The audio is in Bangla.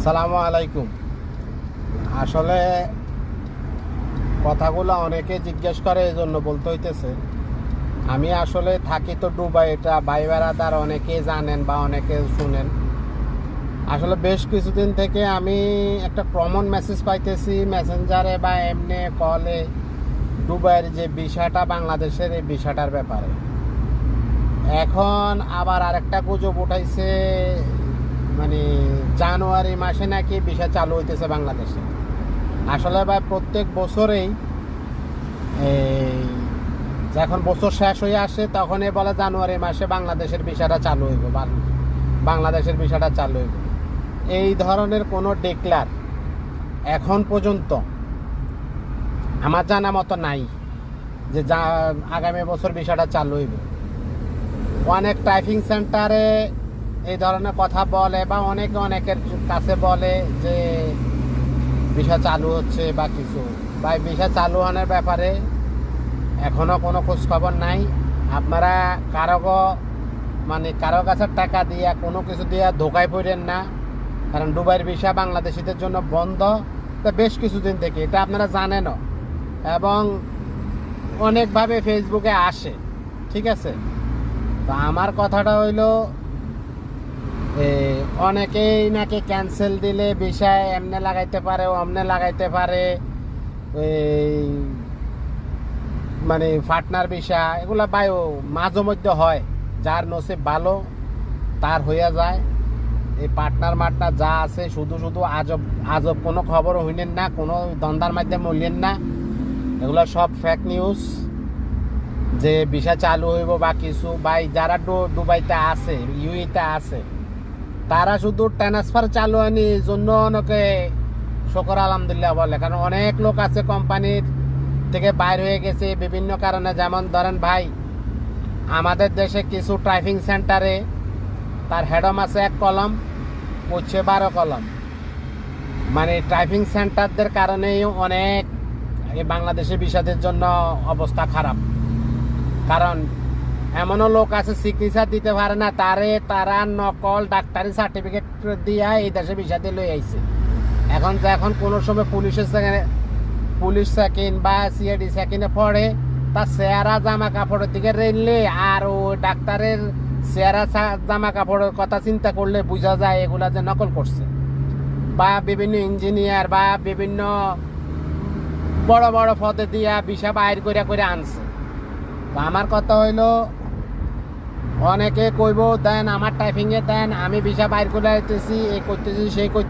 সালামু আলাইকুম। আসলে কথাগুলো অনেকে জিজ্ঞেস করে, এই জন্য বলতে হইতেছে। আমি আসলে থাকি তো দুবাই, এটা ভাই বেড়াদার অনেকে জানেন বা অনেকে শুনেন। আসলে বেশ কিছুদিন থেকে আমি একটা কমন মেসেজ পাইতেছি মেসেঞ্জারে বা এমনি কলে, দুবাইয়ের যে বিষয়টা, বাংলাদেশের এই বিষয়টার ব্যাপারে। এখন আবার আরেকটা গুজব উঠাইছে, মানে জানুয়ারি মাসে নাকি ভিসা চালু হইতেছে বাংলাদেশে। আসলে ভাই প্রত্যেক বছরেই এই যখন বছর শেষ হয়ে আসে তখনই বলে জানুয়ারি মাসে বাংলাদেশের ভিসাটা চালু হইব, বাংলাদেশের ভিসাটা চালু হইব। এই ধরনের কোনো ডিক্লার এখন পর্যন্ত আমার জানা মতো নাই যে আগামী বছর ভিসাটা চালু হইব। অনেক টাইপিং সেন্টারে এই ধরনের কথা বলে বা অনেকের কাছে বলে যে ভিসা চালু হচ্ছে বা কিছু। বা ভিসা চালু হওয়ার ব্যাপারে এখনও কোনো খোঁজখবর নাই। আপনারা কারো কাছে টাকা দিয়া কোনো কিছু দিয়া ধোকায় পড়েন না, কারণ দুবাইয়ের ভিসা বাংলাদেশিদের জন্য বন্ধ তা বেশ কিছুদিন থেকে, এটা আপনারা জানেনও এবং অনেকভাবে ফেসবুকে আসে। ঠিক আছে, তো আমার কথাটা হইল অনেকেই নাকি ক্যান্সেল দিলে ভিসায় এমনি লাগাইতে পারে, অমনে লাগাইতে পারে, মানে পার্টনার ভিসা এগুলা বায়ু মাঝে মধ্যে হয়। যার নসিব ভালো তার হইয়া যায়। এই পার্টনার যা আছে শুধু শুধু আজব আজব কোনো খবর হইলেন না, কোনো দ্বন্দ্বার মাধ্যমে হইলেন না। এগুলো সব ফেক নিউজ যে ভিসা চালু হইব বা কিছু। ভাই যারা দুবাইতে আছে, ইউইতে আছে, তারা শুধু ট্রান্সফার চালু হয়নি এই জন্য অনেকে শুকর আলহামদুলিল্লাহ বলে, কারণ অনেক লোক আছে কোম্পানির থেকে বাইর হয়ে গেছে বিভিন্ন কারণে। যেমন ধরেন ভাই, আমাদের দেশে কিছু টাইপিং সেন্টারে তার হেডম আছে 1 কলম, হচ্ছে 12 কলম। মানে টাইপিং সেন্টারদের কারণেই অনেক এই বাংলাদেশের ভিসাদের জন্য অবস্থা খারাপ। কারণ এমনও লোক আছে চিকিৎসা দিতে পারে না, তারা নকল ডাক্তারি সার্টিফিকেট দিয়ে এই দেশে ভিসা দিয়ে লই আইছে। এখন কোনো সময় পুলিশ চেকিং বা সিআইডি চেকিংয়ে পড়ে, তার চেহারা জামা কাপড়ের দিকে রেললে আর ও ডাক্তারের চেহারা জামা কাপড়ের কথা চিন্তা করলে বোঝা যায় এগুলা যে নকল করছে, বা বিভিন্ন ইঞ্জিনিয়ার বা বিভিন্ন বড় বড় পদে দিয়া ভিসা বাইর করে আনছে। আমার কথা হইল, অনেকে কইব দেন আমার টাইপিংয়ে দেন, আমি ভিসা বাইর করে আইতেছি, এই করতেছি সেই করতেছি।